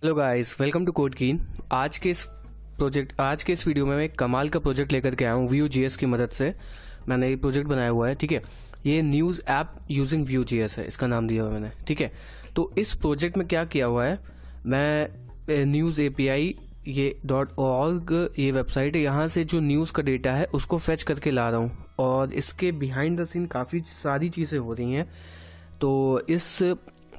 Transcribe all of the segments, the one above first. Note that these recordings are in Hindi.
Hello guys, welcome to code keen. आज के इस वीडियो में मैं एक कमाल का प्रोजेक्ट लेकर के आया हूँ। Vue.js की मदद से मैंने ये प्रोजेक्ट बनाया हुआ है। ठीक है, ये न्यूज़ ऐप यूजिंग Vue.js है, इसका नाम दिया हुआ मैंने। ठीक है, तो इस प्रोजेक्ट में क्या किया हुआ है, मैं न्यूज़ API ये .org ये वेबसाइट है, यहाँ से जो न्यूज़ का डेटा है उसको फेच करके ला रहा हूँ और इसके बिहाइंड द सीन काफ़ी सारी चीज़ें हो रही हैं। तो इस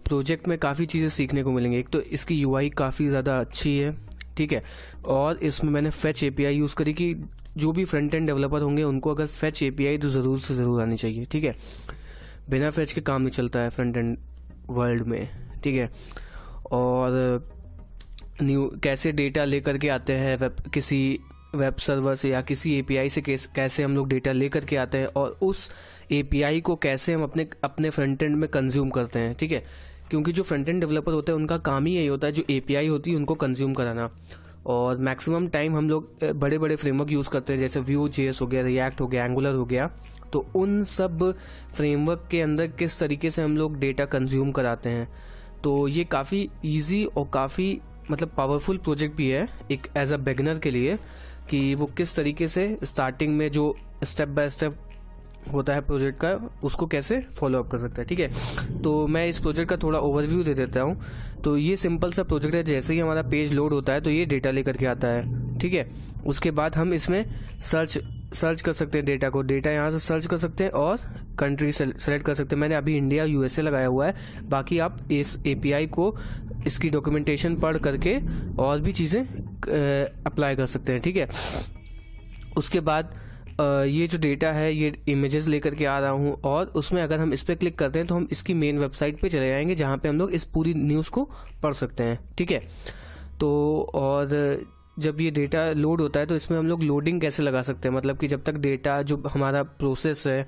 प्रोजेक्ट में काफ़ी चीज़ें सीखने को मिलेंगी। एक तो इसकी UI काफ़ी ज़्यादा अच्छी है, ठीक है, और इसमें मैंने फेच API यूज़ करी कि जो भी फ्रंट एंड डेवलपर होंगे उनको अगर फेच API तो ज़रूर से ज़रूर आनी चाहिए। ठीक है, बिना फेच के काम नहीं चलता है फ्रंट एंड वर्ल्ड में। ठीक है, और कैसे डेटा लेकर के आते हैं किसी वेब सर्वर से या किसी API से कैसे हम लोग डेटा लेकर के आते हैं और उस API को कैसे हम अपने फ्रंट एंड में कंज्यूम करते हैं। ठीक है, क्योंकि जो फ्रंट एंड डेवलपर होते हैं उनका काम ही यही होता है, जो API होती है उनको कंज्यूम कराना। और मैक्सिमम टाइम हम लोग बड़े बड़े फ्रेमवर्क यूज़ करते हैं, जैसे Vue.js हो गया, React हो गया, Angular हो गया। तो उन सब फ्रेमवर्क के अंदर किस तरीके से हम लोग डेटा कंज्यूम कराते हैं, तो ये काफ़ी ईजी और काफ़ी पावरफुल प्रोजेक्ट भी है एक एज अ बिगिनर के लिए, कि वो किस तरीके से स्टार्टिंग में जो स्टेप बाय स्टेप होता है प्रोजेक्ट का उसको कैसे फॉलो अप कर सकता है। ठीक है, तो मैं इस प्रोजेक्ट का थोड़ा ओवरव्यू दे देता हूँ। तो ये सिंपल सा प्रोजेक्ट है, जैसे ही हमारा पेज लोड होता है तो ये डेटा लेकर के आता है। ठीक है, उसके बाद हम इसमें सर्च कर सकते हैं डेटा को, डेटा यहाँ से सर्च कर सकते हैं और कंट्री सेलेक्ट कर सकते हैं। मैंने अभी इंडिया USA लगाया हुआ है, बाकी आप इस API को इसकी डॉक्यूमेंटेशन पढ़ करके और भी चीज़ें अप्लाई कर सकते हैं। ठीक है, उसके बाद ये जो डेटा है ये इमेजेस लेकर के आ रहा हूँ और उसमें अगर हम इस पर क्लिक करते हैं तो हम इसकी मेन वेबसाइट पे चले जाएंगे, जहाँ पे हम लोग इस पूरी न्यूज़ को पढ़ सकते हैं। ठीक है, तो और जब ये डेटा लोड होता है तो इसमें हम लोग लोडिंग कैसे लगा सकते हैं, मतलब कि जब तक डेटा जो हमारा प्रोसेस है,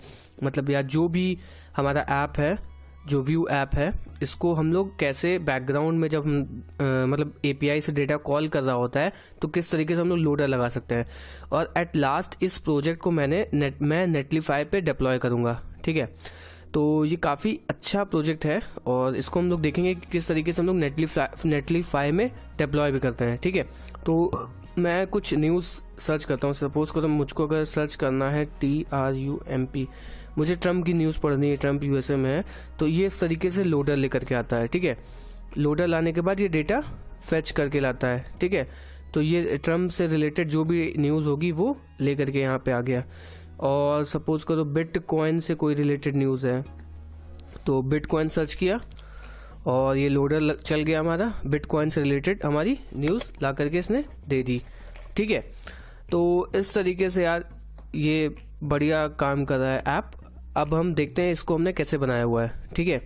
या जो भी हमारा ऐप है, जो व्यू ऐप है, इसको हम लोग कैसे बैकग्राउंड में जब API से डेटा कॉल कर रहा होता है तो किस तरीके से हम लोग लोडर लगा सकते हैं। और एट लास्ट इस प्रोजेक्ट को मैं नेटलीफाई पे डिप्लॉय करूँगा। ठीक है, तो ये काफ़ी अच्छा प्रोजेक्ट है और इसको हम लोग देखेंगे कि किस तरीके से हम लोग नेटलीफाई में डिप्लॉय भी करते हैं। ठीक है, तो मैं कुछ न्यूज़ सर्च करता हूँ। सपोज करो मुझको अगर सर्च करना है TRUMP, मुझे ट्रम्प की न्यूज़ पढ़नी है, ट्रम्प USA में है, तो ये इस तरीके से लोडर लेकर के आता है। ठीक है, लोडर लाने के बाद ये डेटा फेच करके लाता है। ठीक है, तो ये ट्रम्प से रिलेटेड जो भी न्यूज़ होगी वो लेकर के यहाँ पे आ गया। और सपोज करो बिटकॉइन से कोई रिलेटेड न्यूज़ है तो बिटकॉइन सर्च किया और ये लोडर चल गया हमारा, बिटकॉइन से रिलेटेड हमारी न्यूज़ ला करके इसने दे दी। ठीक है, तो इस तरीके से यार ये बढ़िया काम कर रहा है ऐप। अब हम देखते हैं इसको हमने कैसे बनाया हुआ है। ठीक है,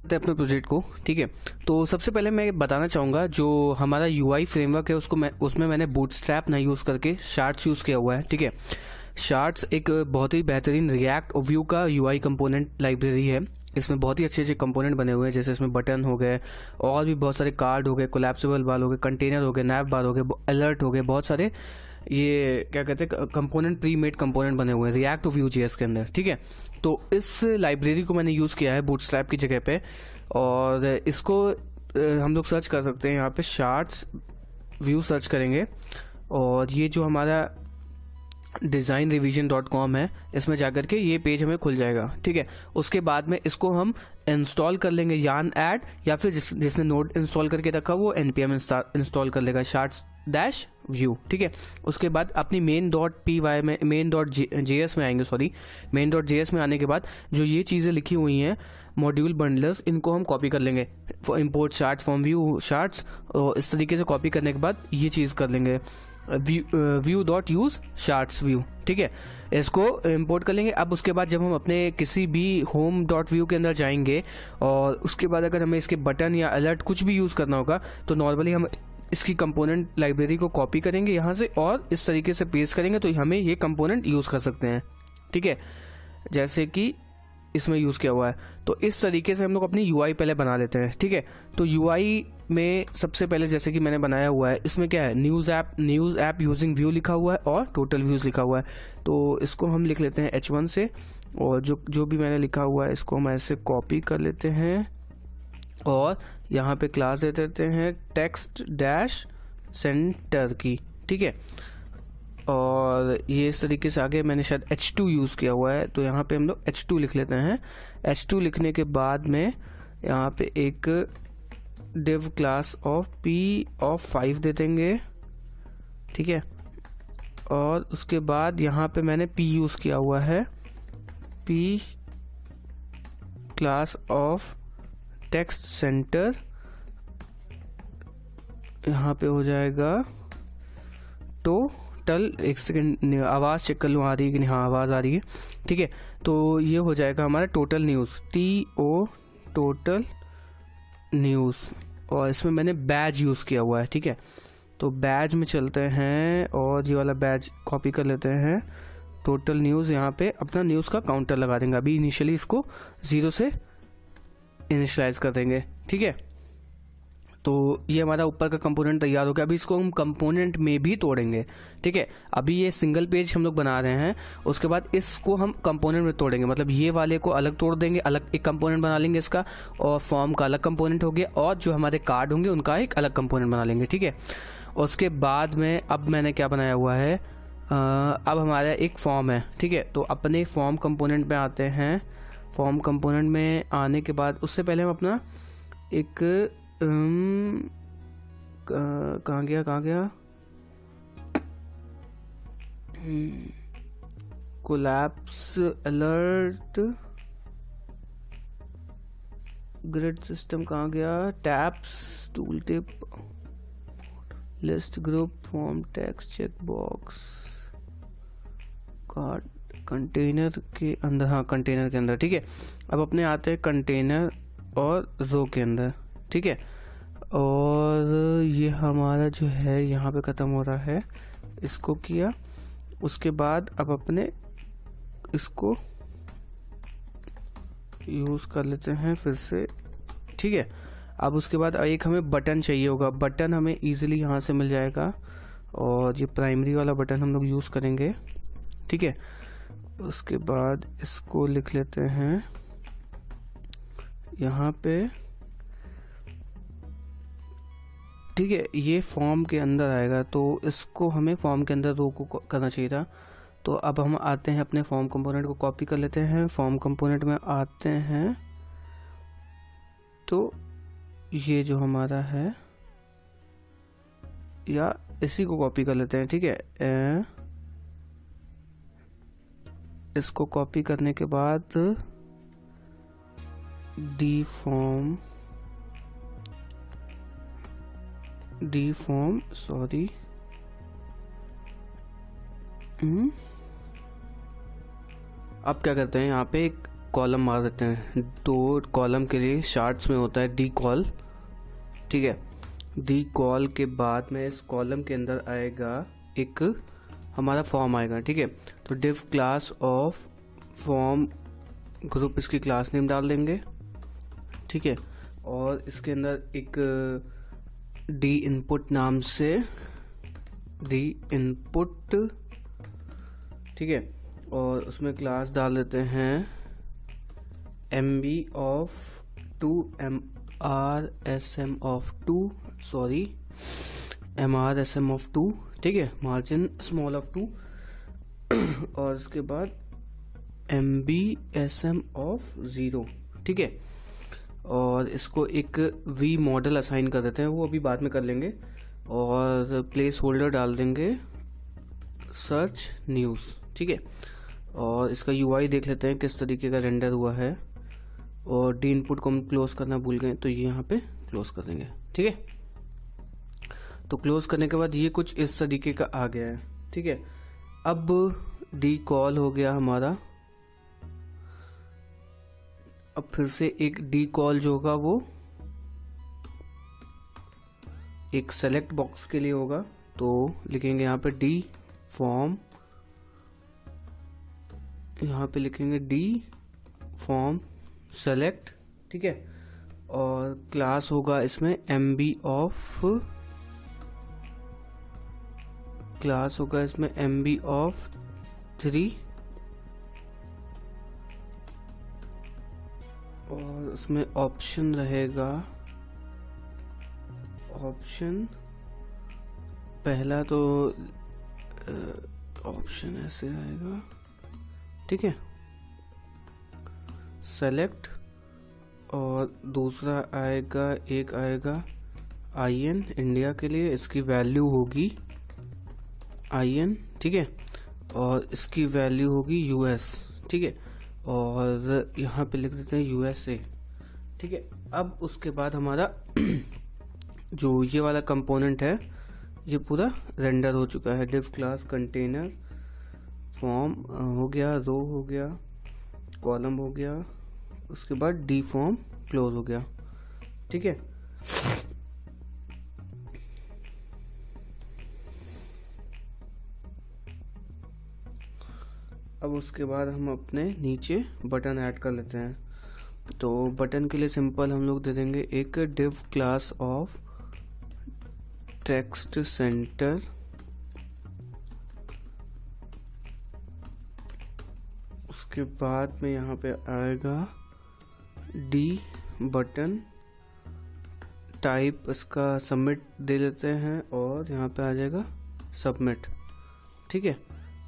अपने प्रोजेक्ट को। ठीक है, तो सबसे पहले मैं बताना चाहूँगा जो हमारा UI फ्रेमवर्क है उसमें मैंने बूटस्ट्रैप ना यूज़ करके शार्ट्स यूज़ किया हुआ है। ठीक है, शार्ट्स एक बहुत ही बेहतरीन रिएक्ट और व्यू का UI कंपोनेंट लाइब्रेरी है। इसमें बहुत ही अच्छे अच्छे कंपोनेंट बने हुए हैं, जैसे इसमें बटन हो गए और भी बहुत सारे कार्ड हो गए, कोलैप्सिबल बार हो गए, कंटेनर हो गए, नैव बार हो गए, अलर्ट हो गए, बहुत सारे ये क्या कहते हैं कंपोनेंट, प्री मेड कंपोनेंट बने हुए हैं रिएक्ट और Vue.js के अंदर। ठीक है, तो इस लाइब्रेरी को मैंने यूज़ किया है बूटस्ट्रैप की जगह पे और इसको हम लोग सर्च कर सकते हैं। यहाँ पे शार्ट्स व्यू सर्च करेंगे और ये जो हमारा designrevision.com है, इसमें जाकर के ये पेज हमें खुल जाएगा। ठीक है, उसके बाद में इसको हम इंस्टॉल कर लेंगे यार्न ऐड, या फिर जिसने नोड इंस्टॉल करके रखा वो npm इंस्टॉल कर लेगा शार्ट्स-व्यू। ठीक है, उसके बाद अपनी main.py में main.js में आएंगे, main.js में आने के बाद जो ये चीज़ें लिखी हुई हैं मॉड्यूल बंडलर्स, इनको हम कॉपी कर लेंगे, import shorts from Vue shorts, और इस तरीके से कॉपी करने के बाद ये चीज़ कर लेंगे view.use शार्ट्स व्यू। ठीक है, इसको इंपोर्ट कर लेंगे। अब उसके बाद जब हम अपने किसी भी home.view के अंदर जाएंगे और उसके बाद अगर हमें इसके बटन या अलर्ट कुछ भी यूज़ करना होगा तो नॉर्मली हम इसकी कंपोनेंट लाइब्रेरी को कॉपी करेंगे यहाँ से और इस तरीके से पेस्ट करेंगे तो हमें ये कंपोनेंट यूज़ कर सकते हैं। ठीक है, जैसे कि इसमें यूज़ किया हुआ है। तो इस तरीके से हम लोग अपनी UI पहले बना लेते हैं। ठीक है, तो UI में सबसे पहले जैसे कि मैंने बनाया हुआ है, इसमें क्या है, न्यूज़ ऐप यूजिंग व्यू लिखा हुआ है और टोटल व्यूज़ लिखा हुआ है। तो इसको हम लिख लेते हैं H1 से, और जो भी मैंने लिखा हुआ है इसको हम ऐसे कॉपी कर लेते हैं और यहाँ पे क्लास दे देते हैं टेक्स्ट डैश सेंटर की, ठीक है। और ये इस तरीके से आगे मैंने शायद H2 यूज़ किया हुआ है, तो यहाँ पे हम लोग H2 लिख लेते हैं। H2 लिखने के बाद में यहाँ पे एक div class of p of 5 दे देंगे, ठीक है। और उसके बाद यहाँ पे मैंने p यूज़ किया हुआ है, p class of text centre, यहाँ पे हो जाएगा टोटल। एक सेकेंड आवाज़ चेक कर लूँ आ रही है कि नहीं। हाँ, आवाज़ आ रही है, ठीक है। तो ये हो जाएगा हमारा total news, TO total news. और इसमें मैंने बैज यूज़ किया हुआ है, ठीक है। तो बैज में चलते हैं और ये वाला बैज कॉपी कर लेते हैं। टोटल न्यूज़, यहाँ पे अपना न्यूज़ का काउंटर लगा देंगे। अभी इनिशियली इसको 0 से इनिशियलाइज कर देंगे, ठीक है। तो ये हमारा ऊपर का कंपोनेंट तैयार हो गया। अभी इसको हम कंपोनेंट में भी तोड़ेंगे, ठीक है। अभी ये सिंगल पेज हम लोग बना रहे हैं, उसके बाद इसको हम कंपोनेंट में तोड़ेंगे। मतलब ये वाले को अलग तोड़ देंगे, अलग एक कंपोनेंट बना लेंगे इसका, और फॉर्म का अलग कंपोनेंट हो गया, और जो हमारे कार्ड होंगे उनका एक अलग कंपोनेंट बना लेंगे, ठीक है। उसके बाद में अब मैंने क्या बनाया हुआ है, अब हमारा एक फॉर्म है, ठीक है। तो अपने फॉर्म कंपोनेंट में आते हैं। फॉर्म कंपोनेंट में आने के बाद उससे पहले हम अपना एक कहाँ गया कोलैप्स अलर्ट ग्रिड सिस्टम कहाँ गया, tabs tooltip list group form text checkbox card container के अंदर। हाँ, कंटेनर के अंदर, ठीक है। अब अपने आते हैं कंटेनर और रो के अंदर, ठीक है। और ये हमारा जो है यहाँ पे ख़त्म हो रहा है, इसको किया। उसके बाद अब अपने इसको यूज़ कर लेते हैं फिर से, ठीक है। अब उसके बाद एक हमें बटन चाहिए होगा। बटन हमें इजीली यहाँ से मिल जाएगा, और ये प्राइमरी वाला बटन हम लोग यूज़ करेंगे, ठीक है। उसके बाद इसको लिख लेते हैं यहाँ पे, ठीक है। ये फॉर्म के अंदर आएगा, तो इसको हमें फॉर्म के अंदर रो को करना चाहिए था। तो अब हम आते हैं अपने फॉर्म कंपोनेंट को कॉपी कर लेते हैं। फॉर्म कंपोनेंट में आते हैं, तो ये जो हमारा है, या इसी को कॉपी कर लेते हैं, ठीक है। इसको कॉपी करने के बाद डी फॉर्म सॉरी, अब क्या करते हैं, यहाँ पे एक कॉलम मार देते हैं। दो कॉलम के लिए शार्ट्स में होता है डी कॉल, ठीक है। डी कॉल के बाद में इस कॉलम के अंदर आएगा एक हमारा फॉर्म आएगा, ठीक है। तो div class of form group, इसकी क्लास नेम डाल देंगे, ठीक है। और इसके अंदर एक डी इनपुट नाम से डी इनपुट, ठीक है। और उसमें क्लास डाल देते हैं MB of 2 MRSM of 2, sorry MRSM of 2, ठीक है। मार्जिन स्मॉल ऑफ 2, और उसके बाद MBSM ऑफ 0, ठीक है। और इसको एक V मॉडल असाइन कर देते हैं, वो अभी बाद में कर लेंगे। और प्लेस होल्डर डाल देंगे सर्च न्यूज़, ठीक है। और इसका UI देख लेते हैं किस तरीके का रेंडर हुआ है। और डी इनपुट को हम क्लोज करना भूल गए, तो ये यहाँ पे क्लोज कर देंगे, ठीक है। तो क्लोज करने के बाद ये कुछ इस तरीके का आ गया है, ठीक है। अब डी कॉल हो गया हमारा। अब फिर से एक डी कॉल जो होगा वो एक सेलेक्ट बॉक्स के लिए होगा, तो लिखेंगे यहाँ पे डी फॉर्म, यहाँ पे लिखेंगे डी फॉर्म सेलेक्ट, ठीक है। और क्लास होगा इसमें MB ऑफ, क्लास होगा इसमें MB ऑफ 3, और उसमें ऑप्शन रहेगा ऑप्शन पहला तो ऑप्शन ऐसे आएगा, ठीक है, सेलेक्ट, और दूसरा आएगा, एक आएगा IN इंडिया के लिए, इसकी वैल्यू होगी IN, ठीक है, और इसकी वैल्यू होगी US, ठीक है, और यहाँ पे लिख देते हैं USA, ठीक है। अब उसके बाद हमारा जो ये वाला कंपोनेंट है ये पूरा रेंडर हो चुका है। डिव क्लास कंटेनर फॉर्म हो गया, रो हो गया, कॉलम हो गया, उसके बाद डी फॉर्म क्लोज हो गया, ठीक है। अब उसके बाद हम अपने नीचे बटन ऐड कर लेते हैं। तो बटन के लिए सिंपल हम लोग दे देंगे एक div class of text centre, उसके बाद में यहाँ पे आएगा डी बटन, टाइप इसका सबमिट दे देते हैं, और यहाँ पे आ जाएगा सबमिट, ठीक है।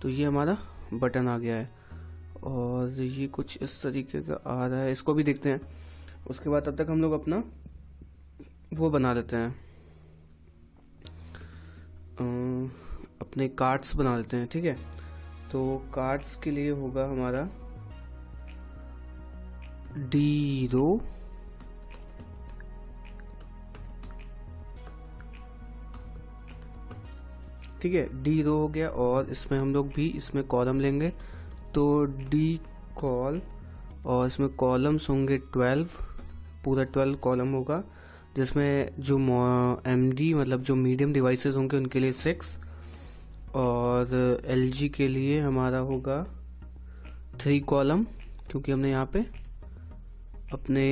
तो ये हमारा बटन आ गया है और ये कुछ इस तरीके का आ रहा है, इसको भी देखते हैं। उसके बाद तब तक हम लोग अपना वो बना लेते हैं, अपने कार्ड्स बना लेते हैं, ठीक है। तो कार्ड्स के लिए होगा हमारा डी रो, ठीक है, डी रो हो गया, और इसमें हम लोग भी इसमें कॉलम लेंगे, तो डी कॉल, और इसमें कॉलम्स होंगे 12, पूरा 12 कॉलम होगा, जिसमें जो MD मतलब जो मीडियम डिवाइसेस होंगे उनके लिए 6, और LG के लिए हमारा होगा 3 कॉलम, क्योंकि हमने यहाँ पे अपने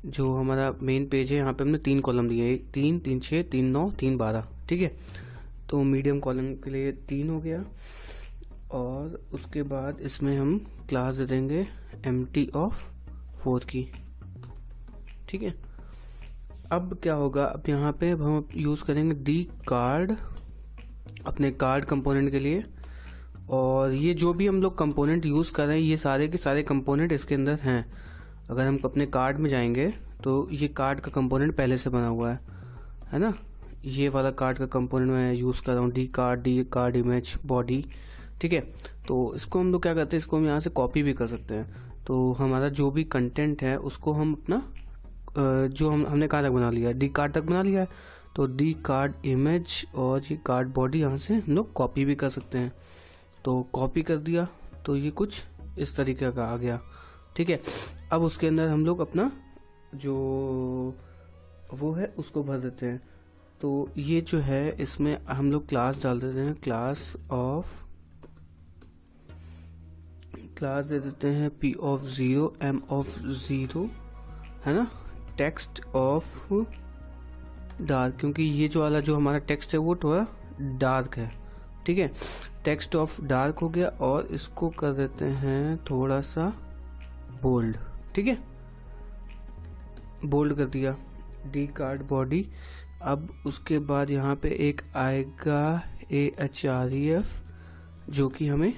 जो हमारा मेन पेज है यहाँ पे हमने 3 कॉलम दिए, 3, 3, 6, 3, 9, 3, 12, ठीक है। तो मीडियम कॉलम के लिए 3 हो गया, और उसके बाद इसमें हम क्लास दे देंगे empty of 4 की, ठीक है। अब क्या होगा, अब यहाँ पे हम यूज़ करेंगे डी कार्ड अपने कार्ड कंपोनेंट के लिए, और ये जो भी हम लोग कंपोनेंट यूज़ कर रहे हैं ये सारे के सारे कंपोनेंट इसके अंदर हैं। अगर हम अपने कार्ड में जाएंगे तो ये कार्ड का कंपोनेंट पहले से बना हुआ है ना, ये वाला कार्ड का कंपोनेंट मैं यूज़ कर रहा हूँ, डी कार्ड इमेज बॉडी, ठीक है। तो इसको हम लोग क्या करते हैं, इसको हम यहाँ से कॉपी भी कर सकते हैं। तो हमारा जो भी कंटेंट है उसको हम अपना जो हमने कहाँ तक बना लिया, डी कार्ड तक बना लिया है, तो डी कार्ड इमेज और ये कार्ड बॉडी यहाँ से हम लोग कॉपी भी कर सकते हैं। तो कॉपी कर दिया तो ये कुछ इस तरीके का आ गया, ठीक है। अब उसके अंदर हम लोग अपना जो वो है उसको भर देते हैं। तो ये जो है इसमें हम लोग क्लास डाल देते हैं, क्लास दे देते हैं P of 0, M of 0, है ना, टेक्स्ट ऑफ डार्क, क्योंकि ये जो वाला जो हमारा टेक्स्ट है वो थोड़ा डार्क है, ठीक है। टेक्स्ट ऑफ डार्क हो गया, और इसको कर देते हैं थोड़ा सा बोल्ड, ठीक है, बोल्ड कर दिया, डी कार्ड बॉडी। अब उसके बाद यहाँ पे एक आएगा AHREF, जो कि हमें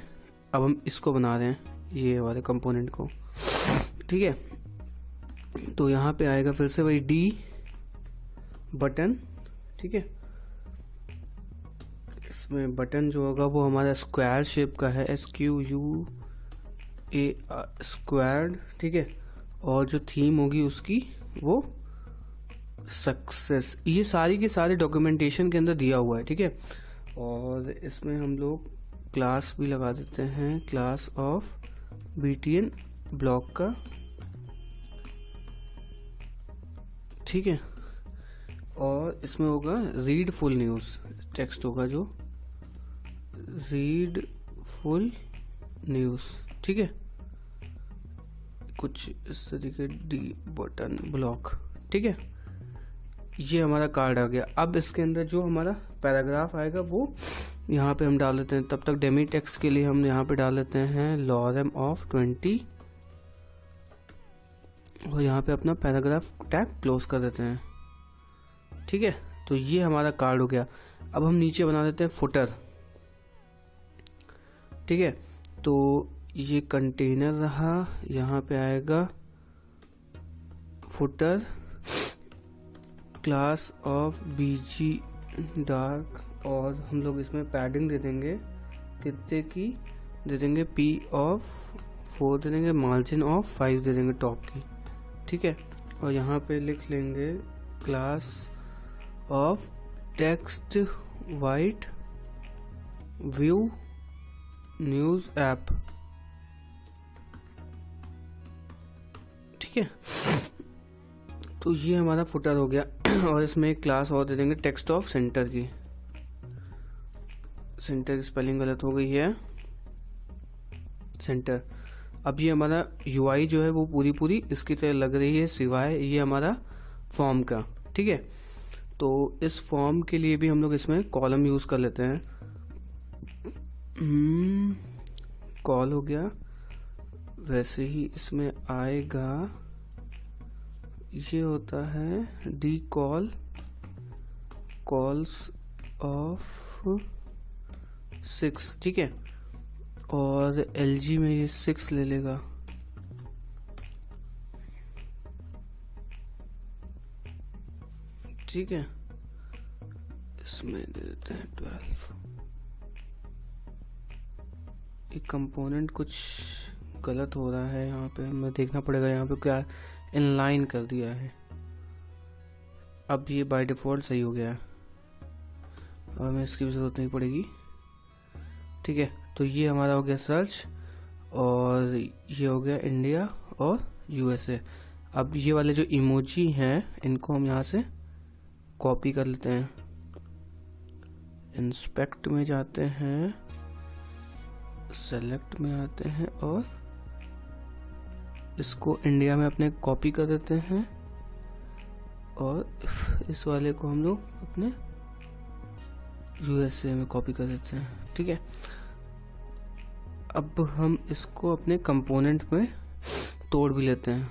अब हम इसको बना रहे हैं ये वाले कंपोनेंट को, ठीक है। तो यहाँ पे आएगा फिर से वही डी बटन, ठीक है। इसमें बटन जो होगा वो हमारा स्क्वायर शेप का है, SQUA स्क्वायर्ड, ठीक है। और जो थीम होगी उसकी वो सक्सेस, ये सारी के सारे डॉक्यूमेंटेशन के अंदर दिया हुआ है, ठीक है। और इसमें हम लोग क्लास भी लगा देते हैं, क्लास ऑफ BTN ब्लॉक का, ठीक है। और इसमें होगा रीड फुल न्यूज़, टेक्स्ट होगा जो रीड फुल न्यूज़, ठीक है, कुछ इस तरीके डी बटन ब्लॉक, ठीक है। ये हमारा कार्ड आ गया। अब इसके अंदर जो हमारा पैराग्राफ आएगा वो यहाँ पे हम डाल देते हैं। तब तक डेमी टेक्स्ट के लिए हम यहाँ पे डाल देते हैं लॉरम ऑफ 20, और यहाँ पे अपना पैराग्राफ टैग क्लोज कर देते हैं, ठीक है। तो ये हमारा कार्ड हो गया। अब हम नीचे बना देते हैं फुटर, ठीक है। तो ये कंटेनर रहा, यहाँ पे आएगा footer class of BG dark, और हम लोग इसमें पैडिंग दे देंगे कितने की, दे देंगे P(4) दे देंगे, मार्जिन ऑफ 5 दे देंगे टॉप की, ठीक है। और यहाँ पे लिख लेंगे class of text white view news app, ठीक है। तो ये हमारा फुटर हो गया। और इसमें एक क्लास और दे देंगे टेक्स्ट ऑफ सेंटर की, सेंटर की स्पेलिंग गलत हो गई है, सेंटर। अब ये हमारा UI जो है वो पूरी इसकी तरह लग रही है, सिवाय ये हमारा फॉर्म का, ठीक है। तो इस फॉर्म के लिए भी हम लोग इसमें कॉलम यूज कर लेते हैं। कॉल हो गया, वैसे ही इसमें आएगा, ये होता है डी कॉल, कॉल्स ऑफ 6, ठीक है। और LG में ये 6 ले लेगा, ठीक है। इसमें दे देते हैं 12। ये कंपोनेंट कुछ गलत हो रहा है, यहाँ पे हमें देखना पड़ेगा, यहाँ पे क्या इनलाइन कर दिया है। अब ये बाय डिफॉल्ट सही हो गया है, अब हमें इसकी भी जरूरत नहीं पड़ेगी, ठीक है। तो ये हमारा हो गया सर्च, और ये हो गया इंडिया और USA। अब ये वाले जो इमोजी हैं इनको हम यहाँ से कॉपी कर लेते हैं, इंस्पेक्ट में जाते हैं, सेलेक्ट में आते हैं, और इसको इंडिया में अपने कॉपी कर देते हैं, और इस वाले को हम लोग अपने USA में कॉपी कर देते हैं, ठीक है। अब हम इसको अपने कंपोनेंट में तोड़ भी लेते हैं।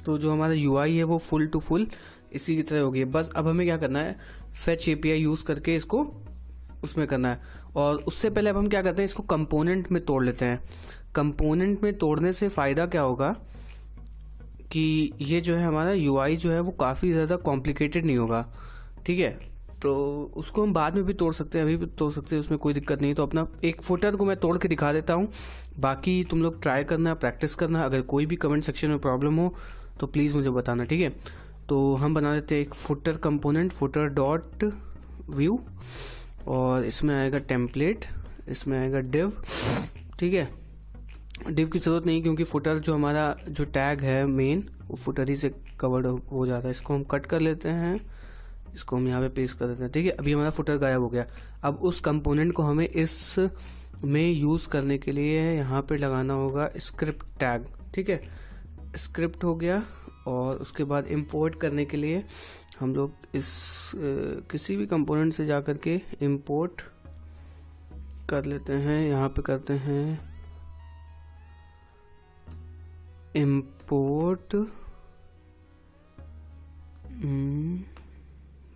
तो जो हमारा UI है वो फुल टू फुल इसी की तरह हो गई। बस अब हमें क्या करना है, फेच API यूज करके इसको उसमें करना है। और उससे पहले अब हम क्या करते हैं, इसको कंपोनेंट में तोड़ लेते हैं। कंपोनेंट में तोड़ने से फायदा क्या होगा कि ये जो है हमारा UI जो है वो काफ़ी ज़्यादा कॉम्प्लिकेटेड नहीं होगा, ठीक है। तो उसको हम बाद में भी तोड़ सकते हैं, अभी भी तोड़ सकते हैं, उसमें कोई दिक्कत नहीं। तो अपना एक फुटर को मैं तोड़ के दिखा देता हूँ, बाकी तुम लोग ट्राई करना, प्रैक्टिस करना। अगर कोई भी कमेंट सेक्शन में प्रॉब्लम हो तो प्लीज़ मुझे बताना, ठीक है। तो हम बना देते हैं एक footer component, footer dot view, और इसमें आएगा टेम्पलेट, इसमें आएगा डिव, ठीक है। डिव की जरूरत नहीं क्योंकि फुटर जो हमारा जो टैग है मेन वो फुटर ही से कवर्ड हो जाता है। इसको हम कट कर लेते हैं, इसको हम यहाँ पे पेस्ट कर देते हैं, ठीक है। अभी हमारा फुटर गायब हो गया। अब उस कंपोनेंट को हमें इस में यूज करने के लिए यहाँ पे लगाना होगा स्क्रिप्ट टैग, ठीक है। स्क्रिप्ट हो गया, और उसके बाद इंपोर्ट करने के लिए हम लोग इस किसी भी कंपोनेंट से जाकर के इंपोर्ट कर लेते हैं। यहाँ पे करते हैं import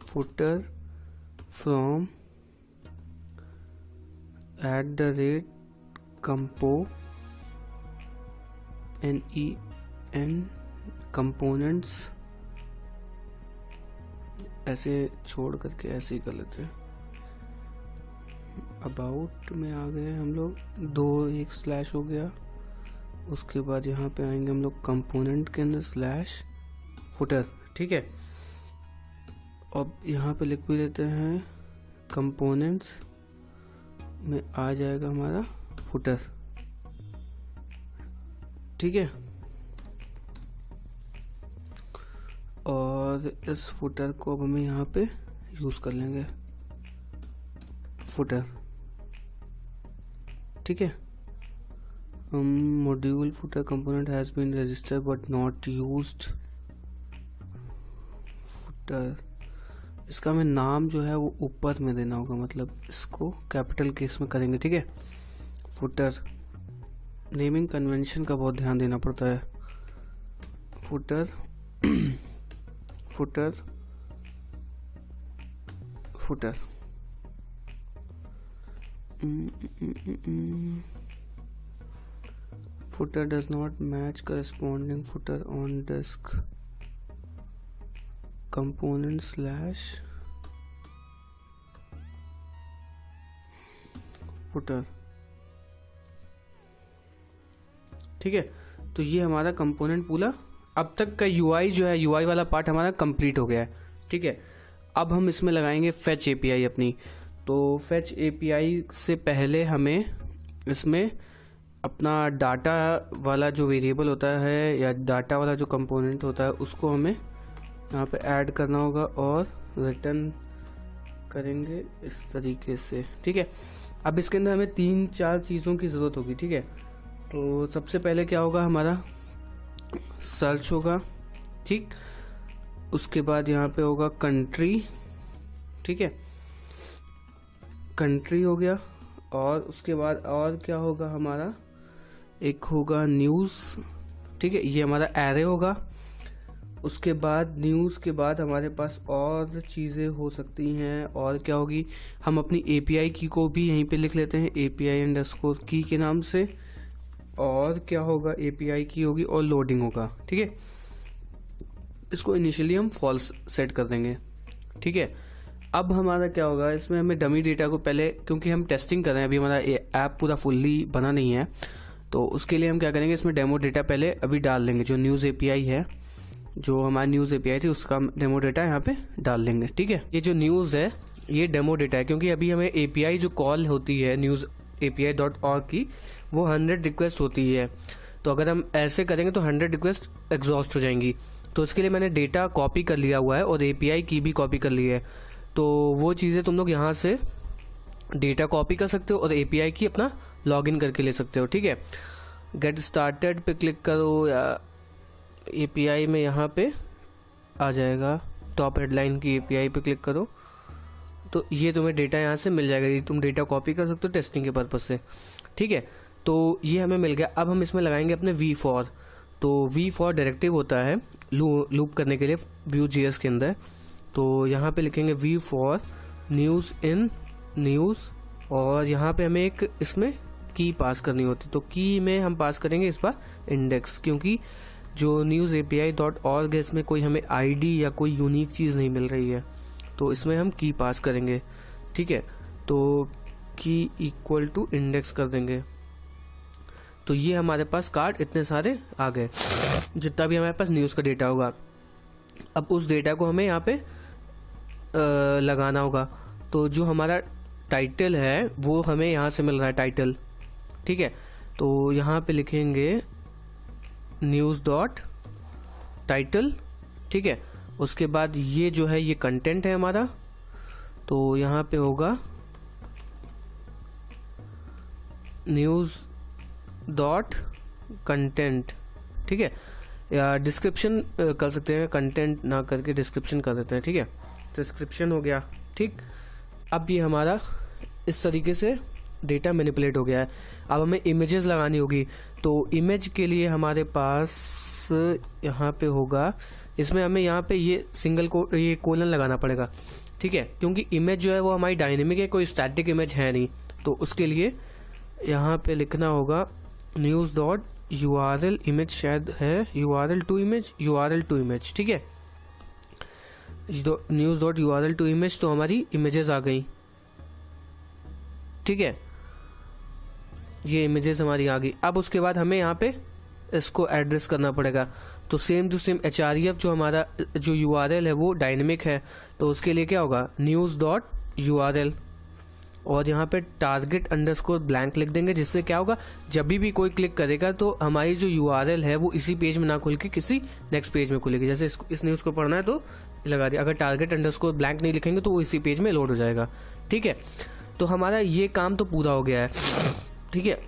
footer from @compo NEN components, ऐसे छोड़ करके ऐसे ही कर लेते हैं। अबाउट में आ गए हम लोग, एक स्लैश हो गया, उसके बाद यहाँ पे आएंगे हम लोग कंपोनेंट के अंदर स्लैश फुटर, ठीक है। अब यहाँ पे लिख भी देते हैं कंपोनेंट्स में आ जाएगा हमारा फुटर, ठीक है। और इस फुटर को अब हमें यहाँ पे यूज कर लेंगे, फुटर, ठीक है। Module footer component has been registered but not used footer, इसका हमें नाम जो है वो ऊपर में देना होगा, मतलब इसको कैपिटल केस में करेंगे, ठीक है। फुटर नेमिंग कन्वेंशन का बहुत ध्यान देना पड़ता है। Footer footer footer does not match corresponding footer on disk component slash footer। ठीक है, तो ये हमारा कंपोनेंट पूरा अब तक का यूआई जो है, यूआई वाला पार्ट हमारा कंप्लीट हो गया है। ठीक है, अब हम इसमें लगाएंगे फेच एपीआई अपनी। तो फेच एपीआई से पहले हमें इसमें अपना डाटा वाला जो वेरिएबल होता है या डाटा वाला जो कंपोनेंट होता है उसको हमें यहाँ पे ऐड करना होगा और रिटर्न करेंगे इस तरीके से। ठीक है, अब इसके अंदर हमें 3-4 चीज़ों की ज़रूरत होगी। ठीक है, तो सबसे पहले क्या होगा, हमारा सर्च होगा। ठीक, उसके बाद यहाँ पे होगा कंट्री। ठीक है, कंट्री हो गया, और उसके बाद और क्या होगा, हमारा एक होगा न्यूज़। ठीक है, ये हमारा एरे होगा। उसके बाद न्यूज़ के बाद हमारे पास और चीज़ें हो सकती हैं, और क्या होगी, हम अपनी एपीआई की को भी यहीं पे लिख लेते हैं, एपीआई अंडरस्कोर की के नाम से। और क्या होगा, एपीआई की होगी और लोडिंग होगा। ठीक है, इसको इनिशियली हम फॉल्स सेट कर देंगे। ठीक है, अब हमारा क्या होगा, इसमें हमें डमी डेटा को पहले, क्योंकि हम टेस्टिंग कर रहे हैं, अभी हमारा ऐप पूरा फुल्ली बना नहीं है, तो उसके लिए हम क्या करेंगे, इसमें डेमो डेटा पहले अभी डाल देंगे। जो न्यूज़ एपीआई है, जो हमारी न्यूज़ एपीआई थी, उसका डेमो डेटा यहाँ पे डाल देंगे। ठीक है, ये जो न्यूज़ है ये डेमो डेटा है, क्योंकि अभी हमें एपीआई जो कॉल होती है न्यूज़ API.org की, वो 100 रिक्वेस्ट होती है। तो अगर हम ऐसे करेंगे तो 100 रिक्वेस्ट एग्जॉस्ट हो जाएंगी। तो इसके लिए मैंने डेटा कॉपी कर लिया हुआ है और एपीआई की भी कॉपी कर ली है। तो वो चीज़ें तुम लोग यहाँ से डेटा कॉपी कर सकते हो और एपीआई की अपना लॉगिन करके ले सकते हो। ठीक है, गेट स्टार्टेड पे क्लिक करो, या एपीआई में यहाँ पे आ जाएगा, टॉप हेडलाइन की एपीआई पे क्लिक करो, तो ये तुम्हें डेटा यहाँ से मिल जाएगा। ये तुम डेटा कॉपी कर सकते हो टेस्टिंग के पर्पज से। ठीक है, तो ये हमें मिल गया। अब हम इसमें लगाएंगे अपने v4। तो v4 डायरेक्टिव होता है लूप करने के लिए Vue.js के अंदर। तो यहाँ पे लिखेंगे v4 न्यूज़ इन न्यूज़, और यहाँ पे हमें एक इसमें की पास करनी होती। तो की में हम पास करेंगे इस बार इंडेक्स, क्योंकि जो न्यूज़ API.org है, इसमें कोई हमें आईडी या कोई यूनिक चीज़ नहीं मिल रही है, तो इसमें हम की पास करेंगे। ठीक है, तो की इक्वल टू इंडेक्स कर देंगे। तो ये हमारे पास कार्ड इतने सारे आ गए, जितना भी हमारे पास न्यूज़ का डेटा होगा। अब उस डेटा को हमें यहाँ पे लगाना होगा। तो जो हमारा टाइटल है वो हमें यहाँ से मिल रहा है, टाइटल। ठीक है, तो यहाँ पे लिखेंगे न्यूज़ डॉट टाइटल। ठीक है, उसके बाद ये जो है ये कंटेंट है हमारा, तो यहाँ पे होगा न्यूज़ डॉट कंटेंट। ठीक है, या डिस्क्रिप्शन कर सकते हैं, कंटेंट ना करके डिस्क्रिप्शन कर देते हैं। ठीक है, डिस्क्रिप्शन हो गया। ठीक, अब ये हमारा इस तरीके से डेटा मैनिपुलेट हो गया है। अब हमें इमेजेस लगानी होगी। तो इमेज के लिए हमारे पास यहाँ पे होगा, इसमें हमें यहाँ पे ये सिंगल को ये कोलन लगाना पड़ेगा। ठीक है, क्योंकि इमेज जो है वो हमारी डायनेमिक है, कोई स्टैटिक इमेज है नहीं। तो उसके लिए यहाँ पे लिखना होगा न्यूज़ डॉट URL इमेज, शायद है URL टू इमेज। ठीक है, news dot URL to image, तो हमारी इमेजेस आ गई। ठीक है, ये इमेजेस हमारी आ गई। अब उसके बाद हमें यहाँ पे इसको एड्रेस करना पड़ेगा। तो सेम टू सेम href जो हमारा जो URL है वो डायनेमिक है, तो उसके लिए क्या होगा, न्यूज़ डॉट URL, और यहाँ पे टारगेट अंडरस्कोर ब्लैंक लिख देंगे, जिससे क्या होगा, जब भी कोई क्लिक करेगा तो हमारी जो URL है वो इसी पेज में ना खुल के किसी नेक्स्ट पेज में खुलेगी। जैसे इस न्यूज़ को पढ़ना है तो लगा दिया, अगर टारगेट अंडरस्कोर ब्लैंक नहीं लिखेंगे तो वो इसी पेज में लोड हो जाएगा। ठीक है, तो हमारा ये काम तो पूरा हो गया है। ठीक है,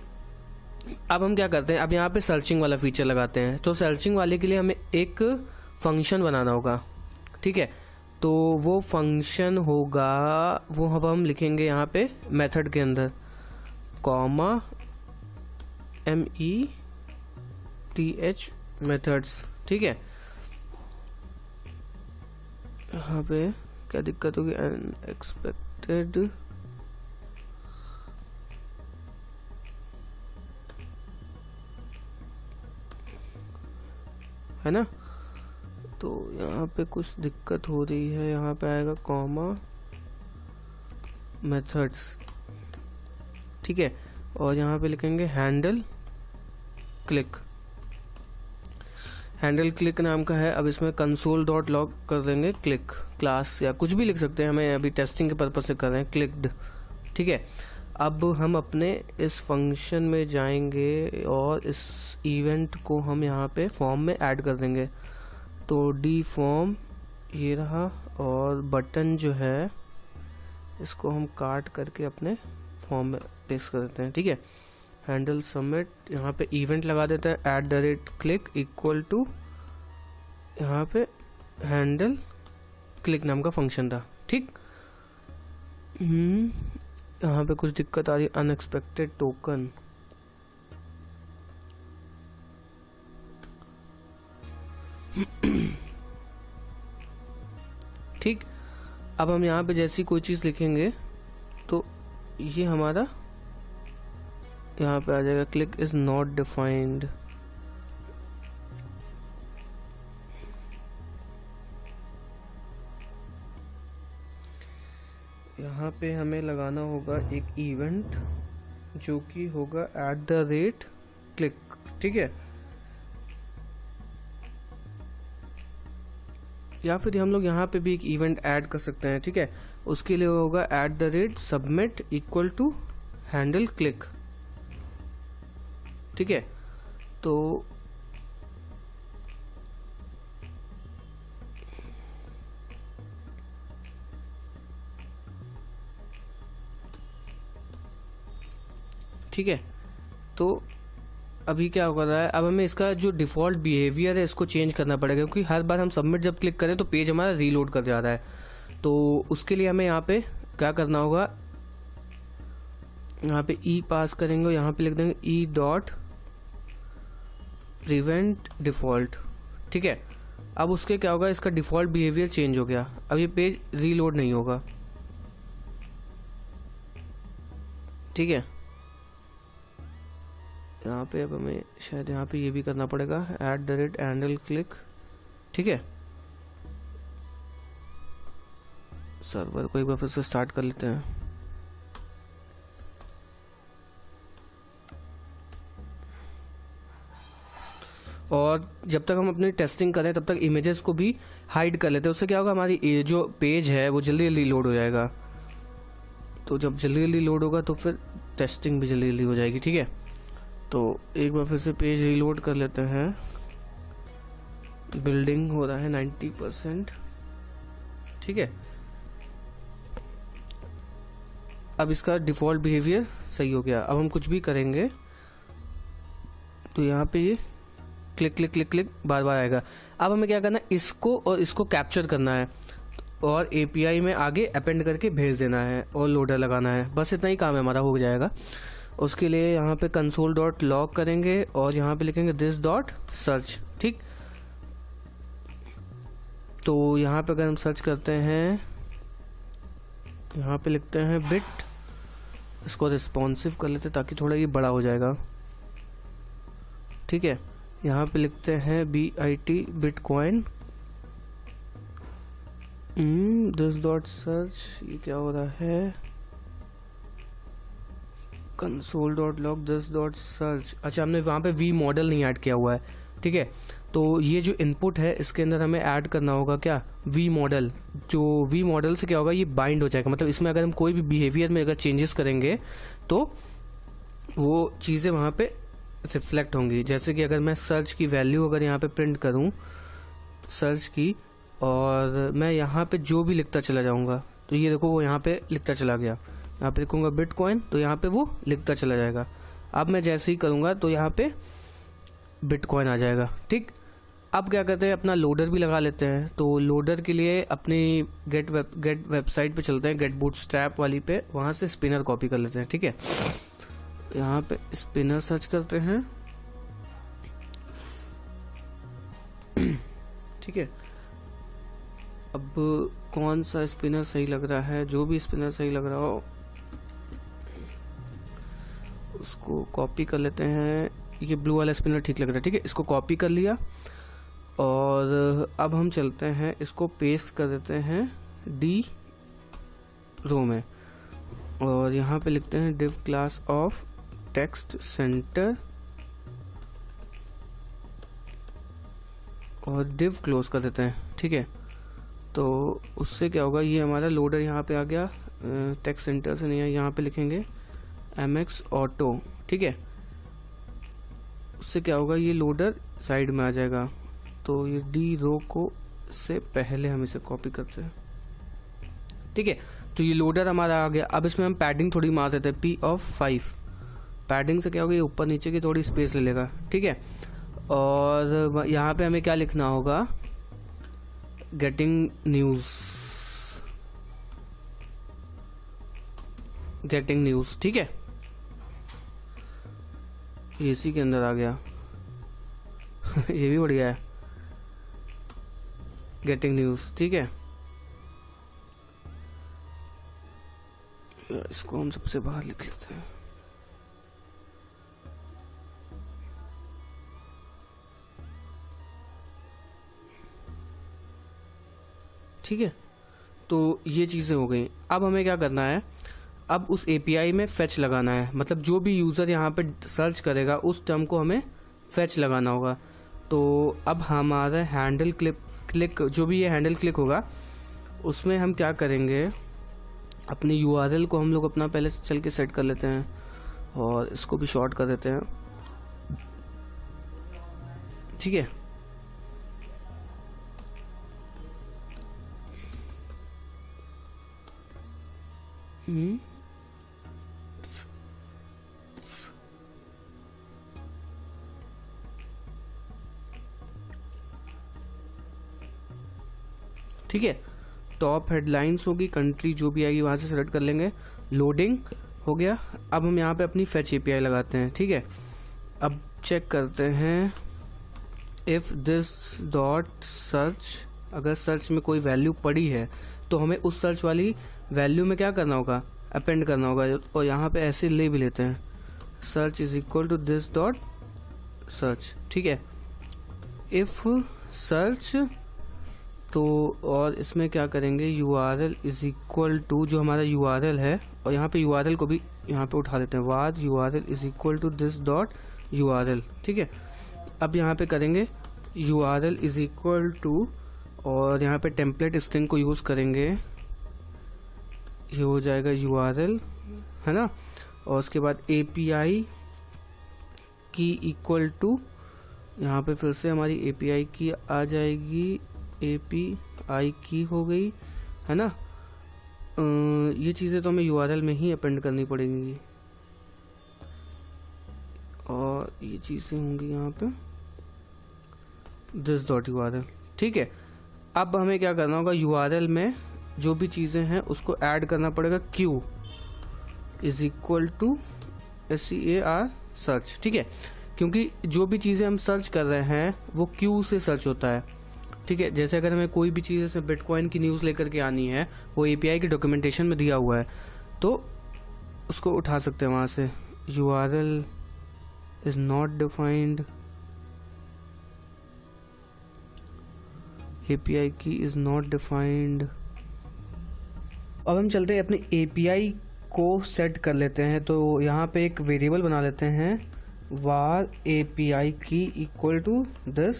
अब हम क्या करते हैं, अब यहाँ पे सर्चिंग वाला फीचर लगाते हैं। तो सर्चिंग वाले के लिए हमें एक फंक्शन बनाना होगा। ठीक है, तो वो फंक्शन होगा, वो अब हम लिखेंगे यहाँ पे मेथड के अंदर कॉमा METH मेथड्स। ठीक है, यहाँ पे क्या दिक्कत होगी, अनएक्सपेक्टेड है ना। तो यहाँ पे कुछ दिक्कत हो रही है, यहाँ पे आएगा कॉमा मेथड्स, ठीक है। और यहाँ पे लिखेंगे हैंडल क्लिक, हैंडल क्लिक नाम का है। अब इसमें कंसोल डॉट लॉग कर देंगे क्लिक क्लास, या कुछ भी लिख सकते हैं, हमें अभी टेस्टिंग के पर्पज से कर रहे हैं क्लिक्ड, ठीक है। अब हम अपने इस फंक्शन में जाएंगे और इस इवेंट को हम यहाँ पे फॉर्म में ऐड कर देंगे। तो डी फॉर्म ये रहा, और बटन जो है इसको हम काट करके अपने फॉर्म में पेस्ट कर देते हैं, ठीक है। हैंडल सबमिट, यहाँ पे इवेंट लगा देते हैं @click इक्वल टू, यहाँ पे हैंडल क्लिक नाम का फंक्शन था, ठीक। यहाँ पे कुछ दिक्कत आ रही है, अनएक्सपेक्टेड टोकन, ठीक। अब हम यहाँ पे जैसी कोई चीज़ लिखेंगे तो ये हमारा यहाँ पे आ जाएगा, क्लिक इज नॉट डिफाइंड। यहाँ पे हमें लगाना होगा एक इवेंट जो कि होगा @click, ठीक है। या फिर हम लोग यहाँ पे भी एक इवेंट ऐड कर सकते हैं, ठीक है। उसके लिए होगा @submit equal to handle click, ठीक है। तो ठीक है, तो अभी क्या हो रहा है, अब हमें इसका जो डिफ़ॉल्ट बिहेवियर है इसको चेंज करना पड़ेगा, क्योंकि हर बार हम सबमिट जब क्लिक करें तो पेज हमारा रीलोड कर जा रहा है। तो उसके लिए हमें यहाँ पे क्या करना होगा, यहाँ पे ई पास करेंगे और यहाँ पे लिख देंगे ई डॉट प्रिवेंट डिफ़ॉल्ट, ठीक है। अब उसके क्या होगा, इसका डिफ़ॉल्ट बिहेवियर चेंज हो गया, अब ये पेज रीलोड नहीं होगा, ठीक है। यहाँ पे अब हमें शायद यहाँ पे ये भी करना पड़ेगा @handle click, ठीक है। सर्वर को एक बार फिर से स्टार्ट कर लेते हैं। और जब तक हम अपनी टेस्टिंग करें तब तक इमेजेस को भी हाइड कर लेते हैं, उससे क्या होगा, हमारी जो पेज है वो जल्दी जल्दी लोड हो जाएगा। तो जब जल्दी जल्दी लोड होगा तो फिर टेस्टिंग भी जल्दी जल्दी हो जाएगी, ठीक है। तो एक बार फिर से पेज रीलोड कर लेते हैं, बिल्डिंग हो रहा है 90%, ठीक है। अब इसका डिफ़ॉल्ट बिहेवियर सही हो गया। अब हम कुछ भी करेंगे तो यहाँ पे ये क्लिक क्लिक क्लिक क्लिक बार बार आएगा। अब हमें क्या करना है, इसको और इसको कैप्चर करना है और एपीआई में आगे अपेंड करके भेज देना है और लोडर लगाना है, बस इतना ही काम है हमारा, हो जाएगा। उसके लिए यहाँ पे कंसोल डॉट लॉग करेंगे और यहाँ पे लिखेंगे दिस डॉट सर्च, ठीक। तो यहाँ पे अगर हम सर्च करते हैं, यहाँ पे लिखते हैं बिट, इसको रिस्पॉन्सिव कर लेते ताकि थोड़ा ये बड़ा हो जाएगा, ठीक है। यहाँ पे लिखते हैं BIT bitcoin, this dot search, ये क्या हो रहा है, console dot log this dot search. अच्छा, हमने वहाँ पे वी मॉडल नहीं ऐड किया हुआ है, ठीक है। तो ये जो इनपुट है इसके अंदर हमें ऐड करना होगा क्या, वी मॉडल। जो वी मॉडल से क्या होगा, ये बाइंड हो जाएगा, मतलब इसमें अगर हम कोई भी बिहेवियर में अगर चेंजेस करेंगे तो वो चीज़ें वहाँ पे रिफ्लेक्ट होंगी। जैसे कि अगर मैं सर्च की वैल्यू अगर यहाँ पे प्रिंट करूँ सर्च की, और मैं यहाँ पे जो भी लिखता चला जाऊँगा तो ये देखो वो यहाँ पे लिखता चला गया। यहाँ पे लिखूंगा बिटकॉइन तो यहाँ पे वो लिखता चला जाएगा। अब मैं जैसे ही करूँगा तो यहाँ पे बिटकॉइन आ जाएगा, ठीक। अब क्या करते हैं, अपना लोडर भी लगा लेते हैं। तो लोडर के लिए अपनी गेट वेबसाइट पे चलते हैं, गेट बूटस्ट्रैप वाली पे, वहाँ से स्पिनर कॉपी कर लेते हैं, ठीक है। यहाँ पे स्पिनर सर्च करते हैं, ठीक है। अब कौन सा स्पिनर सही लग रहा है, जो भी स्पिनर सही लग रहा हो उसको कॉपी कर लेते हैं। ये ब्लू वाला स्पिनर ठीक लग रहा है, ठीक है, इसको कॉपी कर लिया। और अब हम चलते हैं, इसको पेस्ट कर देते हैं डी रो में, और यहाँ पे लिखते हैं div class of text centre और div क्लोज कर देते हैं, ठीक है। तो उससे क्या होगा, ये हमारा लोडर यहाँ पे आ गया, टेक्स्ट सेंटर से नहीं है, यहाँ पे लिखेंगे mx ऑटो, ठीक है। उससे क्या होगा, ये लोडर साइड में आ जाएगा। तो ये डी रो को से पहले हम इसे कॉपी करते हैं, ठीक है। तो ये लोडर हमारा आ गया। अब इसमें हम पैडिंग थोड़ी मार देते हैं, P(5). पैडिंग से क्या होगा, ये ऊपर नीचे की थोड़ी स्पेस ले लेगा, ठीक है। और यहाँ पे हमें क्या लिखना होगा, गेटिंग न्यूज़, ठीक है। ये इसी के अंदर आ गया ये भी बढ़िया है, गेटिंग न्यूज़, ठीक है। इसको हम सबसे बाहर लिख लेते हैं। ठीक है, तो ये चीज़ें हो गई। अब हमें क्या करना है, अब उस API में फेच लगाना है, मतलब जो भी यूज़र यहाँ पे सर्च करेगा उस टर्म को हमें फेच लगाना होगा। तो अब हमारा हैंडल क्लिक जो भी ये हैंडल क्लिक होगा उसमें हम क्या करेंगे, अपनी URL को हम लोग अपना पहले से चल के सेट कर लेते हैं और इसको भी शॉर्ट कर देते हैं, ठीक है। ठीक है, टॉप हेडलाइंस होगी, कंट्री जो भी आएगी वहां से सेलेक्ट कर लेंगे। लोडिंग हो गया। अब हम यहाँ पे अपनी फेच API लगाते हैं, ठीक है। अब चेक करते हैं, इफ दिस डॉट सर्च, अगर सर्च में कोई वैल्यू पड़ी है तो हमें उस सर्च वाली वैल्यू में क्या करना होगा, अपेंड करना होगा। और यहाँ पे ऐसे ले भी लेते हैं, search is equal to this dot search, ठीक है। इफ सर्च तो, और इसमें क्या करेंगे, URL इज इक्वल टू जो हमारा URL है, और यहाँ पे URL को भी यहाँ पे उठा देते हैं, वाद URL is equal to this dot URL, ठीक है। अब यहाँ पे करेंगे URL इज इक्वल टू, और यहाँ पे टेम्पलेट स्ट्रिंग को यूज़ करेंगे, ये हो जाएगा URL, है ना। और उसके बाद API की इक्वल टू, यहाँ पे फिर से हमारी API की आ जाएगी, API की हो गई, है ना। ये चीज़ें तो हमें URL में ही अपेंड करनी पड़ेंगी, और ये चीज़ें होंगी यहाँ पे दिस डॉट URL, ठीक है। अब हमें क्या करना होगा, URL में जो भी चीज़ें हैं उसको ऐड करना पड़ेगा, Q is equal to SEAR search, ठीक है। क्योंकि जो भी चीज़ें हम सर्च कर रहे हैं वो Q से सर्च होता है, ठीक है। जैसे अगर हमें कोई भी चीज़ इसमें बिटकॉइन की न्यूज़ लेकर के आनी है, वो API के डॉक्यूमेंटेशन में दिया हुआ है, तो उसको उठा सकते हैं वहाँ से। URL is not defined, API की इज नॉट डिफाइंड। अब हम चलते हैं अपने API को सेट कर लेते हैं। तो यहाँ पे एक वेरिएबल बना लेते हैं, var API की इक्वल टू दिस,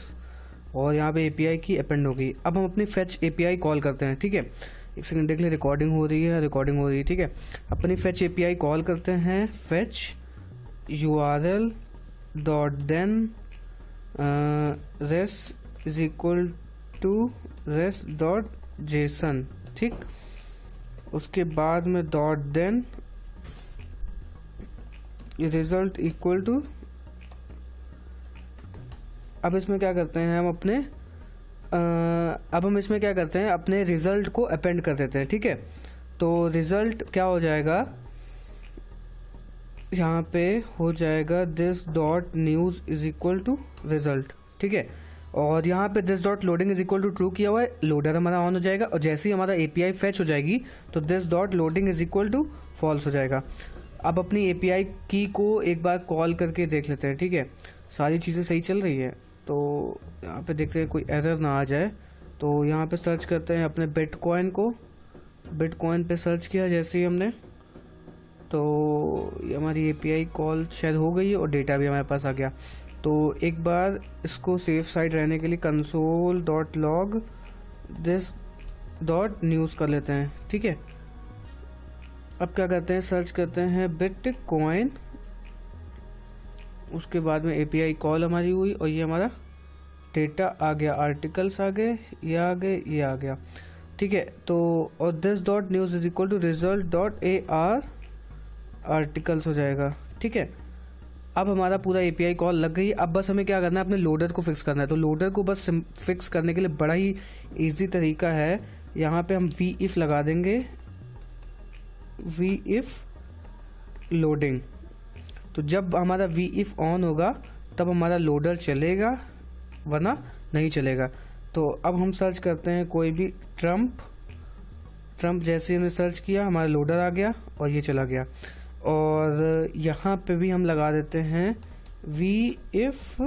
और यहाँ पे API की अपेंड होगी। अब हम अपनी फेच API कॉल करते हैं, ठीक है। एक सेकंड देख ले, रिकॉर्डिंग हो रही है, ठीक है। अपनी फेच API कॉल करते हैं, fetch URL dot then res is equal to res dot JSON, ठीक। उसके बाद में dot then result equal to, अब इसमें क्या करते हैं हम अपने अब हम इसमें क्या करते हैं, अपने रिजल्ट को अपेंड कर देते हैं, ठीक है। तो रिजल्ट क्या हो जाएगा, यहाँ पे हो जाएगा this dot news is equal to result, ठीक है। और यहाँ पे this dot loading is equal to true किया हुआ है, लोडर हमारा ऑन हो जाएगा और जैसे ही हमारा एपीआई फेच हो जाएगी तो this dot loading is equal to false हो जाएगा। अब अपनी एपीआई की को एक बार कॉल करके देख लेते हैं, ठीक है, सारी चीज़ें सही चल रही है। तो यहाँ पे देखते हैं कोई एरर ना आ जाए। तो यहाँ पे सर्च करते हैं अपने बिटकॉइन को, बिटकॉइन पे सर्च किया जैसे ही हमने, तो ये हमारी एपीआई कॉल शायद हो गई है और डेटा भी हमारे पास आ गया। तो एक बार इसको सेफ साइड रहने के लिए console dot log this dot news कर लेते हैं, ठीक है। अब क्या करते हैं, सर्च करते हैं बिटकॉइन, उसके बाद में एपीआई कॉल हमारी हुई और ये हमारा डेटा आ गया, आर्टिकल्स आ गए, ये आ गए, ये आ गया, ठीक है। तो और this dot news is equal to result dot AR articles हो जाएगा, ठीक है। अब हमारा पूरा एपीआई कॉल लग गई। अब बस हमें क्या करना है, अपने लोडर को फिक्स करना है। तो लोडर को बस फिक्स करने के लिए बड़ा ही इजी तरीका है, यहाँ पे हम वी इफ लगा देंगे, वी इफ लोडिंग। तो जब हमारा वी इफ ऑन होगा तब हमारा लोडर चलेगा, वरना नहीं चलेगा। तो अब हम सर्च करते हैं कोई भी ट्रम्प जैसे हमने सर्च किया हमारा लोडर आ गया और ये चला गया। और यहाँ पे भी हम लगा देते हैं वी इफ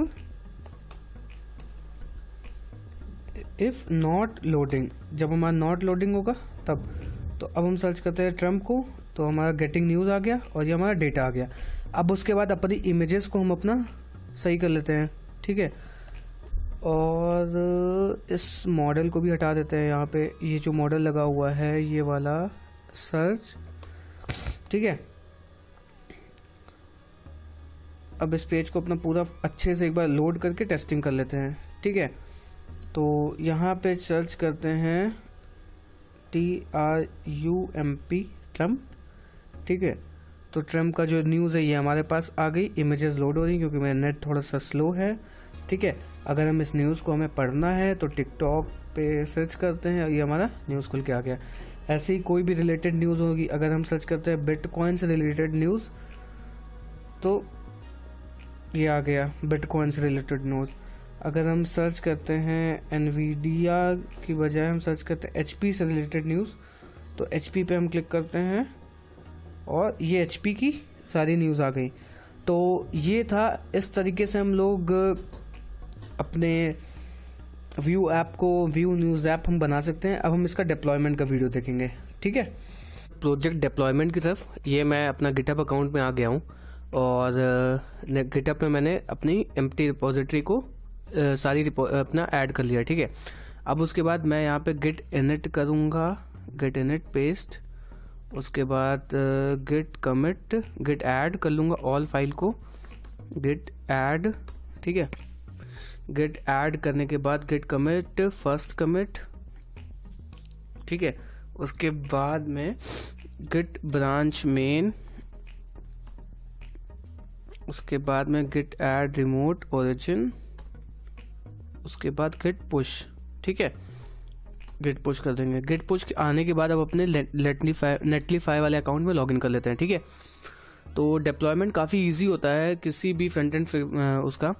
नॉट लोडिंग, जब हमारा नॉट लोडिंग होगा तब। तो अब हम सर्च करते हैं ट्रम्प को, तो हमारा गेटिंग न्यूज़ आ गया और ये हमारा डेटा आ गया। अब उसके बाद अपनी इमेजेस को हम अपना सही कर लेते हैं, ठीक है। और इस मॉडल को भी हटा देते हैं, यहाँ पे ये जो मॉडल लगा हुआ है ये वाला सर्च, ठीक है। अब इस पेज को अपना पूरा अच्छे से एक बार लोड करके टेस्टिंग कर लेते हैं, ठीक है। तो यहाँ पे सर्च करते हैं TRUMP ट्रम्प, ठीक है। तो ट्रम्प का जो न्यूज़ है ये हमारे पास आ गई, इमेजेस लोड हो रही क्योंकि मेरा नेट थोड़ा सा स्लो है, ठीक है। अगर हम इस न्यूज़ को हमें पढ़ना है तो टिकटॉक पे सर्च करते हैं, ये हमारा न्यूज़ खुल के आ गया। ऐसे ही कोई भी रिलेटेड न्यूज़ होगी, अगर हम सर्च करते हैं बिटकॉइन से रिलेटेड न्यूज़ तो ये आ गया बिटकॉइन से रिलेटेड न्यूज़। अगर हम सर्च करते हैं एनवीडिया की बजाय हम सर्च करते हैं HP से रिलेटेड न्यूज़, तो HP पे हम क्लिक करते हैं और ये HP की सारी न्यूज़ आ गई। तो ये था, इस तरीके से हम लोग अपने व्यू ऐप को व्यू न्यूज़ ऐप हम बना सकते हैं। अब हम इसका डिप्लॉयमेंट का वीडियो देखेंगे, ठीक है। प्रोजेक्ट डिप्लॉयमेंट की तरफ ये मैं अपना गिटहब अकाउंट में आ गया हूँ और गिटहब में मैंने अपनी एम्प्टी रिपोजिटरी को सारी अपना ऐड कर लिया, ठीक है। अब उसके बाद मैं यहाँ पे गिट इनिट करूँगा, गिट इनिट पेस्ट, उसके बाद गिट कमिट, गिट ऐड कर लूँगा ऑल फाइल को, गिट ऐड, ठीक है। गिट ऐड करने के बाद गिट कमिट फर्स्ट कमिट, ठीक है। उसके बाद में गिट ब्रांच मेन, उसके बाद में गिट ऐड रिमोट ओरिजिन, उसके बाद गिट पुश, ठीक है। गिट पुश कर देंगे। गिट पुश आने के बाद अब अपने नेटलीफाई वाले अकाउंट में लॉगिन कर लेते हैं, ठीक है। तो डिप्लॉयमेंट काफ़ी इजी होता है किसी भी फ्रंट एंड उसका,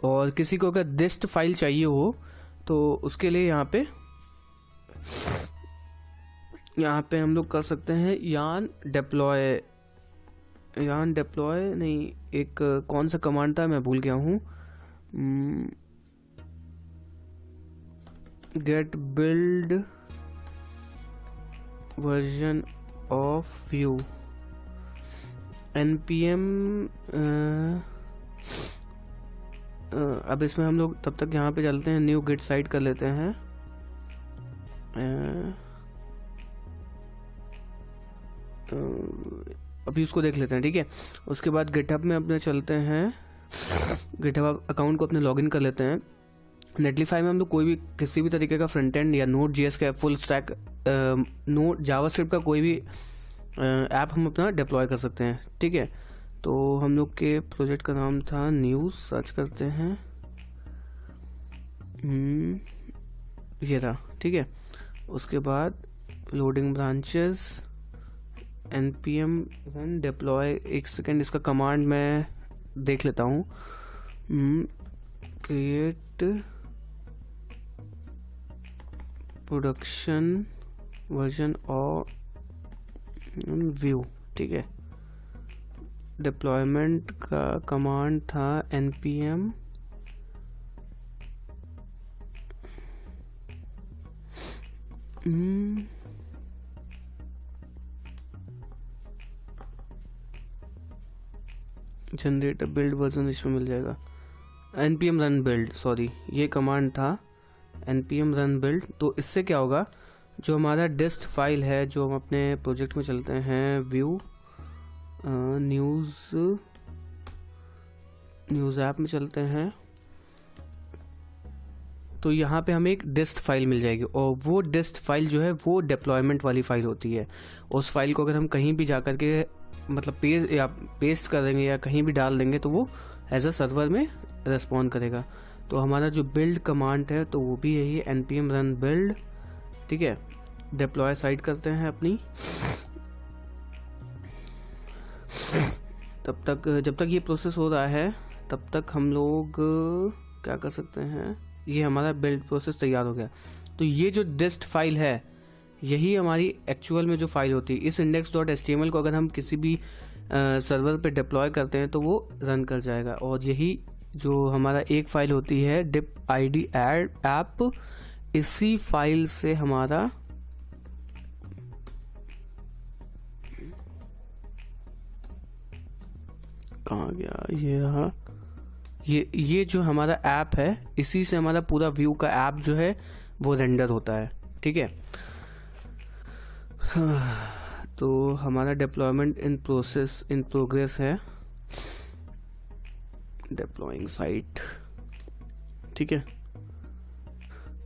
और किसी को अगर डिस्ट फाइल चाहिए हो तो उसके लिए यहाँ पे हम लोग कर सकते हैं यान डिप्लॉय नहीं, एक कौन सा कमांड था मैं भूल गया हूँ, get build version of Vue npm। अब इसमें हम लोग तब तक यहाँ पे चलते हैं, न्यू गिट साइट कर लेते हैं। अभी उसको देख लेते हैं, ठीक है। उसके बाद गिटहब में अपने चलते हैं, गिटहब अकाउंट को अपने लॉगिन कर लेते हैं। नेटलीफाई में हम लोग कोई भी किसी भी तरीके का फ्रंट एंड या नोड जीएस का फुल स्टैक नोड जावास्क्रिप्ट का कोई भी ऐप हम अपना डिप्लॉय कर सकते हैं, ठीक है। तो हम लोग के प्रोजेक्ट का नाम था न्यूज़, सर्च करते हैं, ये था, ठीक है। उसके बाद loading branches npm run deploy, एक सेकेंड इसका कमांड मैं देख लेता हूँ, क्रिएट प्रोडक्शन वर्जन और व्यू, ठीक है। डिप्लॉयमेंट का कमांड था npm जनरेटर बिल्ड वर्जन इसमें मिल जाएगा, npm रन बिल्ड, सॉरी ये कमांड था npm रन बिल्ड। तो इससे क्या होगा, जो हमारा डिस्ट फाइल है जो हम अपने प्रोजेक्ट में चलते हैं व्यू न्यूज़ ऐप में चलते हैं, तो यहाँ पे हमें एक डिस्ट फाइल मिल जाएगी और वो डिस्ट फाइल जो है वो डिप्लॉयमेंट वाली फाइल होती है। उस फाइल को अगर हम कहीं भी जा कर के मतलब पेस्ट कर देंगे या कहीं भी डाल देंगे तो वो एज अ सर्वर में रेस्पॉन्ड करेगा। तो हमारा जो बिल्ड कमांड है तो वो भी यही है npm रन बिल्ड, ठीक है। डिप्लॉय साइट करते हैं अपनी, जब तक ये प्रोसेस हो रहा है तब तक हम लोग क्या कर सकते हैं, ये हमारा बिल्ड प्रोसेस तैयार हो गया। तो ये जो डिस्ट फाइल है यही हमारी एक्चुअल में जो फाइल होती है। इस index.html को अगर हम किसी भी सर्वर पे डिप्लॉय करते हैं तो वो रन कर जाएगा। और यही जो हमारा एक फाइल होती है डिप id एड ऐप, इसी फाइल से हमारा कहाँ गया ये रहा, ये जो हमारा ऐप है इसी से हमारा पूरा व्यू का ऐप जो है वो रेंडर होता है, ठीक है। तो हमारा डिप्लॉयमेंट इन प्रोग्रेस है, डिप्लॉइंग साइट, ठीक है।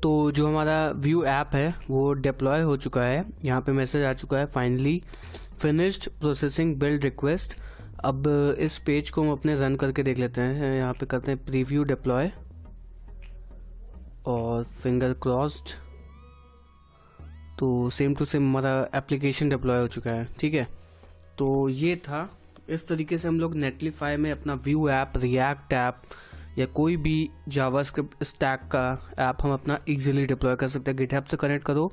तो जो हमारा व्यू ऐप है वो डिप्लॉय हो चुका है, यहाँ पे मैसेज आ चुका है finally finished processing build request. अब इस पेज को हम अपने रन करके देख लेते हैं। यहाँ पे करते हैं प्रीव्यू डिप्लॉय और फिंगर क्रॉस्ड, तो सेम टू सेम हमारा एप्लीकेशन डिप्लॉय हो चुका है, ठीक है। तो ये था, इस तरीके से हम लोग नेटलीफाई में अपना व्यू ऐप, रिएक्ट ऐप या कोई भी जावास्क्रिप्ट स्टैक का ऐप हम अपना इजीली डिप्लॉय कर सकते हैं। गिटहब से कनेक्ट करो,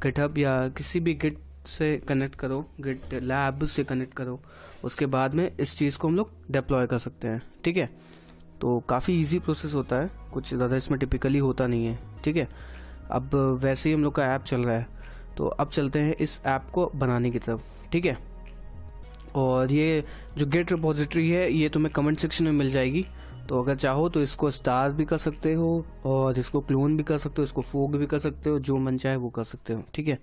गिटहब या किसी भी गिट से कनेक्ट करो, गिट लैब से कनेक्ट करो, उसके बाद में इस चीज़ को हम लोग डिप्लॉय कर सकते हैं, ठीक है। तो काफ़ी इजी प्रोसेस होता है, कुछ ज़्यादा इसमें टिपिकली होता नहीं है, ठीक है। अब वैसे ही हम लोग का ऐप चल रहा है, तो अब चलते हैं इस ऐप को बनाने की तरफ, ठीक है। और ये जो गेट रिपोजिटरी है ये तुम्हें कमेंट सेक्शन में मिल जाएगी, तो अगर चाहो तो इसको स्टार भी कर सकते हो और इसको क्लोन भी कर सकते हो, इसको फोक भी कर सकते हो, जो मन चाहे वो कर सकते हो, ठीक है।